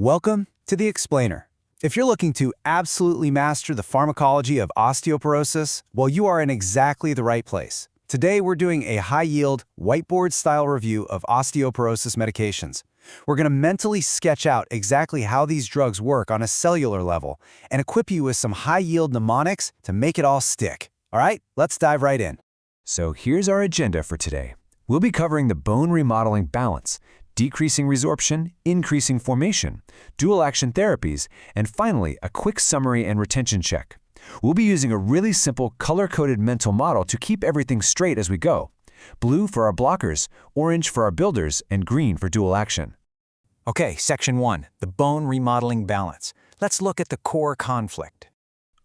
Welcome to The Explainer. If you're looking to absolutely master the pharmacology of osteoporosis, well, you are in exactly the right place. Today, we're doing a high-yield, whiteboard-style review of osteoporosis medications. We're going to mentally sketch out exactly how these drugs work on a cellular level and equip you with some high-yield mnemonics to make it all stick. All right, let's dive right in. So here's our agenda for today. We'll be covering the bone remodeling balance, decreasing resorption, increasing formation, dual-action therapies, and finally, a quick summary and retention check. We'll be using a really simple color-coded mental model to keep everything straight as we go. Blue for our blockers, orange for our builders, and green for dual action. Okay, Section 1, the bone remodeling balance. Let's look at the core conflict.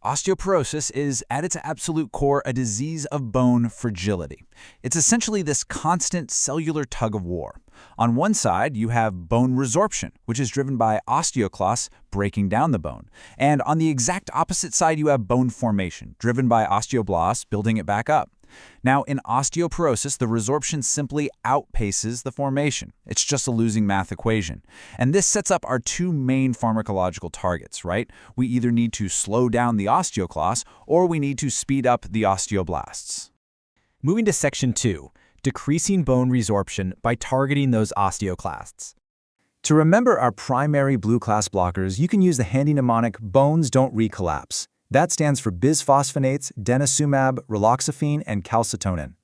Osteoporosis is, at its absolute core, a disease of bone fragility. It's essentially this constant cellular tug of war. On one side, you have bone resorption, which is driven by osteoclasts breaking down the bone. And on the exact opposite side, you have bone formation, driven by osteoblasts building it back up. Now, in osteoporosis, the resorption simply outpaces the formation. It's just a losing math equation. And this sets up our two main pharmacological targets, right? We either need to slow down the osteoclasts or we need to speed up the osteoblasts. Moving to Section 2, decreasing bone resorption by targeting those osteoclasts. To remember our primary blue class blockers, you can use the handy mnemonic bones don't recollapse. That stands for Bisphosphonates, Denosumab, Raloxifene, and Calcitonin.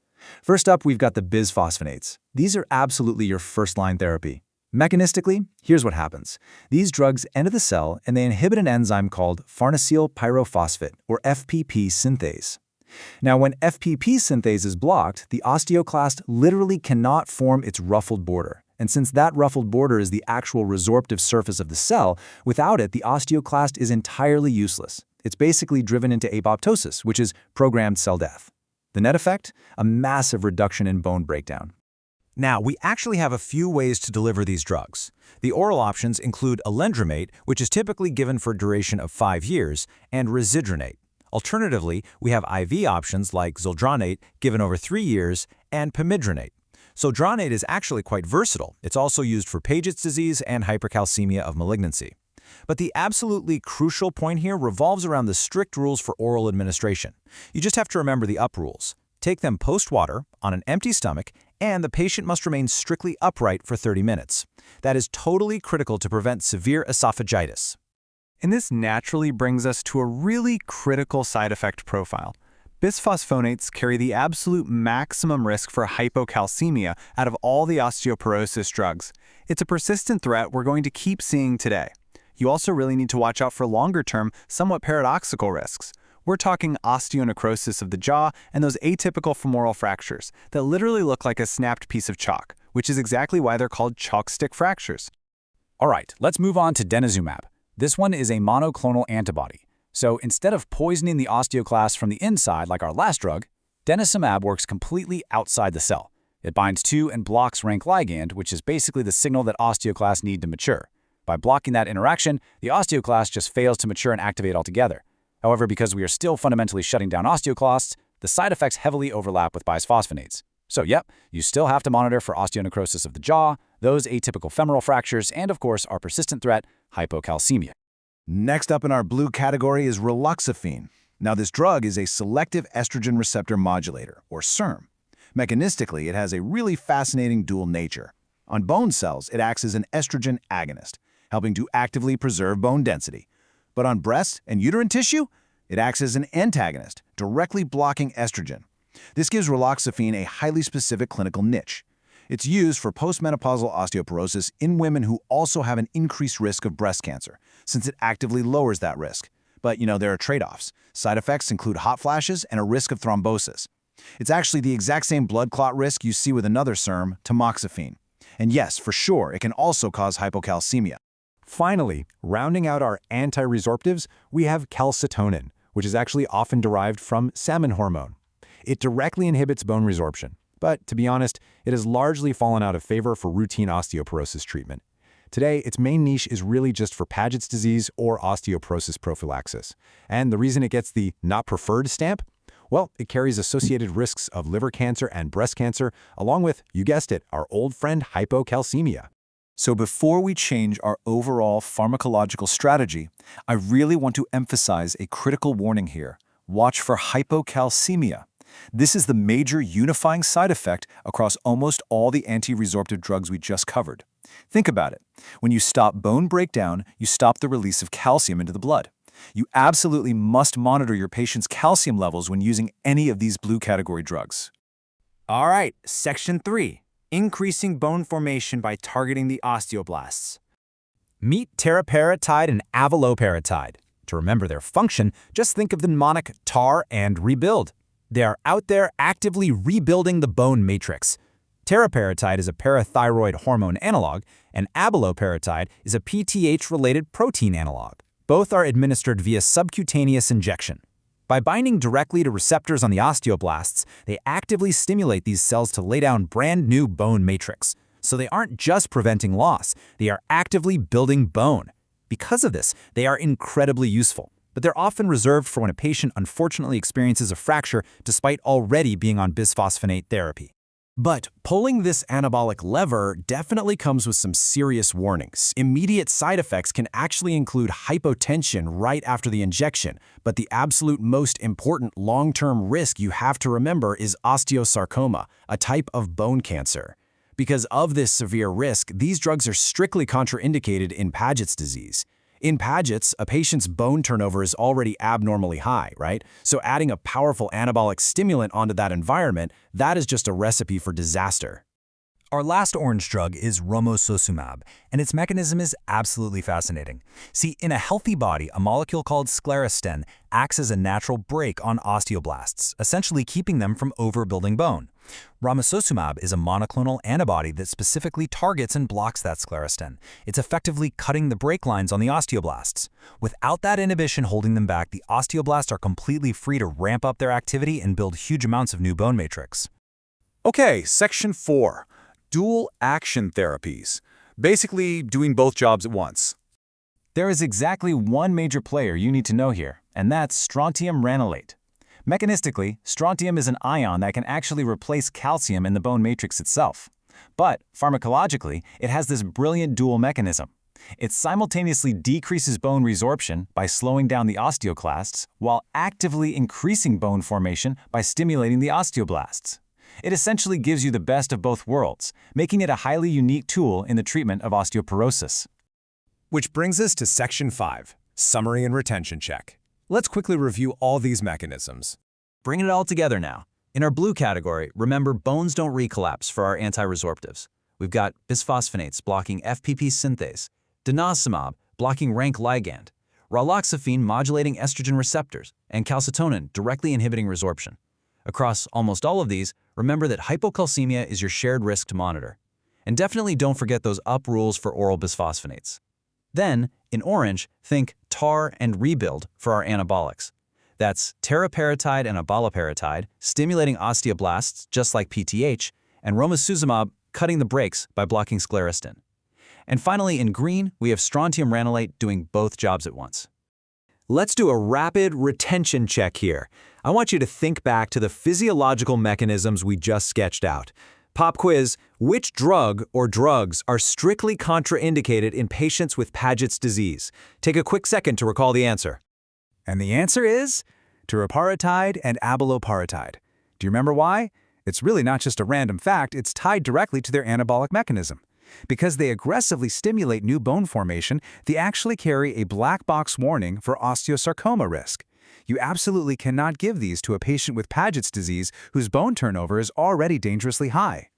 First up, we've got the Bisphosphonates. These are absolutely your first-line therapy. Mechanistically, here's what happens. These drugs enter the cell and they inhibit an enzyme called farnesyl pyrophosphate, or FPP synthase. Now, when FPP synthase is blocked, the osteoclast literally cannot form its ruffled border. And since that ruffled border is the actual resorptive surface of the cell, without it, the osteoclast is entirely useless. It's basically driven into apoptosis, which is programmed cell death. The net effect? A massive reduction in bone breakdown. Now, we actually have a few ways to deliver these drugs. The oral options include alendronate, which is typically given for a duration of 5 years, and risedronate. Alternatively, we have IV options like zoldronate, given over 3 years, and pamidronate. Zoldronate is actually quite versatile. It's also used for Paget's disease and hypercalcemia of malignancy. But the absolutely crucial point here revolves around the strict rules for oral administration. You just have to remember the up rules. Take them post-water, on an empty stomach, and the patient must remain strictly upright for 30 minutes. That is totally critical to prevent severe esophagitis. And this naturally brings us to a really critical side effect profile. Bisphosphonates carry the absolute maximum risk for hypocalcemia out of all the osteoporosis drugs. It's a persistent threat we're going to keep seeing today. You also really need to watch out for longer-term, somewhat paradoxical risks. We're talking osteonecrosis of the jaw and those atypical femoral fractures that literally look like a snapped piece of chalk, which is exactly why they're called chalk stick fractures. All right, let's move on to Denosumab. This one is a monoclonal antibody. So instead of poisoning the osteoclast from the inside like our last drug, Denosumab works completely outside the cell. It binds to and blocks RANKL ligand, which is basically the signal that osteoclasts need to mature. By blocking that interaction, the osteoclast just fails to mature and activate altogether. However, because we are still fundamentally shutting down osteoclasts, the side effects heavily overlap with bisphosphonates. So yep, you still have to monitor for osteonecrosis of the jaw, those atypical femoral fractures, and of course our persistent threat, hypocalcemia. Next up in our blue category is Raloxifene. Now this drug is a selective estrogen receptor modulator, or SERM. Mechanistically, it has a really fascinating dual nature. On bone cells, it acts as an estrogen agonist, helping to actively preserve bone density. But on breast and uterine tissue, it acts as an antagonist, directly blocking estrogen. This gives Raloxifene a highly specific clinical niche. It's used for postmenopausal osteoporosis in women who also have an increased risk of breast cancer, since it actively lowers that risk. But, there are trade-offs. Side effects include hot flashes and a risk of thrombosis. It's actually the exact same blood clot risk you see with another SERM, tamoxifen. And yes, for sure, it can also cause hypocalcemia. Finally, rounding out our anti-resorptives, we have calcitonin, which is actually often derived from salmon hormone. It directly inhibits bone resorption, but to be honest, it has largely fallen out of favor for routine osteoporosis treatment. Today, its main niche is really just for Paget's disease or osteoporosis prophylaxis. And the reason it gets the not preferred stamp? Well, it carries associated risks of liver cancer and breast cancer, along with, you guessed it, our old friend hypocalcemia. So before we change our overall pharmacological strategy, I really want to emphasize a critical warning here. Watch for hypocalcemia. This is the major unifying side effect across almost all the anti-resorptive drugs we just covered. Think about it. When you stop bone breakdown, you stop the release of calcium into the blood. You absolutely must monitor your patient's calcium levels when using any of these blue category drugs. All right, Section 3. Increasing bone formation by targeting the osteoblasts. Meet Teriparatide and Abaloparatide. To remember their function, just think of the mnemonic tar and rebuild. They are out there actively rebuilding the bone matrix. Teriparatide is a parathyroid hormone analog, and Abaloparatide is a PTH-related protein analog. Both are administered via subcutaneous injection. By binding directly to receptors on the osteoblasts, they actively stimulate these cells to lay down brand new bone matrix. So they aren't just preventing loss, they are actively building bone. Because of this, they are incredibly useful, but they're often reserved for when a patient unfortunately experiences a fracture despite already being on bisphosphonate therapy. But pulling this anabolic lever definitely comes with some serious warnings. Immediate side effects can actually include hypotension right after the injection, but the absolute most important long-term risk you have to remember is osteosarcoma, a type of bone cancer. Because of this severe risk, these drugs are strictly contraindicated in Paget's disease. In Paget's, a patient's bone turnover is already abnormally high, right? So adding a powerful anabolic stimulant onto that environment, that is just a recipe for disaster. Our last orange drug is Romosozumab, and its mechanism is absolutely fascinating. See, in a healthy body, a molecule called Sclerostin acts as a natural brake on osteoblasts, essentially keeping them from overbuilding bone. Romosozumab is a monoclonal antibody that specifically targets and blocks that Sclerostin. It's effectively cutting the brake lines on the osteoblasts. Without that inhibition holding them back, the osteoblasts are completely free to ramp up their activity and build huge amounts of new bone matrix. Okay, Section 4. Dual action therapies. Basically, doing both jobs at once. There is exactly one major player you need to know here, and that's strontium ranelate. Mechanistically, strontium is an ion that can actually replace calcium in the bone matrix itself. But pharmacologically, it has this brilliant dual mechanism. It simultaneously decreases bone resorption by slowing down the osteoclasts, while actively increasing bone formation by stimulating the osteoblasts. It essentially gives you the best of both worlds, making it a highly unique tool in the treatment of osteoporosis. Which brings us to Section 5, Summary and Retention Check. Let's quickly review all these mechanisms. Bringing it all together now. In our blue category, remember bones don't recollapse for our anti-resorptives. We've got bisphosphonates blocking FPP synthase, Denosumab blocking RANKL ligand, Raloxifene modulating estrogen receptors, and Calcitonin directly inhibiting resorption. Across almost all of these, remember that hypocalcemia is your shared risk to monitor. And definitely don't forget those up rules for oral bisphosphonates. Then, in orange, think tar and rebuild for our anabolics. That's Teriparatide and Abaloparatide, stimulating osteoblasts just like PTH, and Romosozumab cutting the brakes by blocking Sclerostin. And finally, in green, we have strontium ranelate doing both jobs at once. Let's do a rapid retention check here. I want you to think back to the physiological mechanisms we just sketched out. Pop quiz, which drug or drugs are strictly contraindicated in patients with Paget's disease? Take a quick second to recall the answer. And the answer is Teriparatide and Abaloparatide. Do you remember why? It's really not just a random fact, it's tied directly to their anabolic mechanism. Because they aggressively stimulate new bone formation, they actually carry a black box warning for osteosarcoma risk. You absolutely cannot give these to a patient with Paget's disease whose bone turnover is already dangerously high.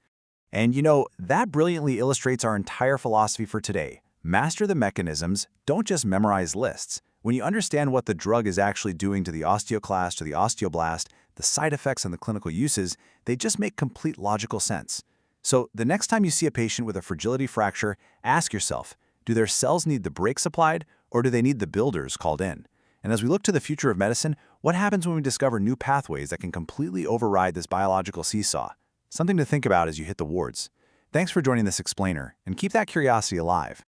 And you know, that brilliantly illustrates our entire philosophy for today. Master the mechanisms, don't just memorize lists. When you understand what the drug is actually doing to the osteoclast or the osteoblast, the side effects and the clinical uses, they just make complete logical sense. So the next time you see a patient with a fragility fracture, ask yourself, do their cells need the brakes applied or do they need the builders called in? And as we look to the future of medicine, what happens when we discover new pathways that can completely override this biological seesaw? Something to think about as you hit the wards. Thanks for joining this explainer, and keep that curiosity alive.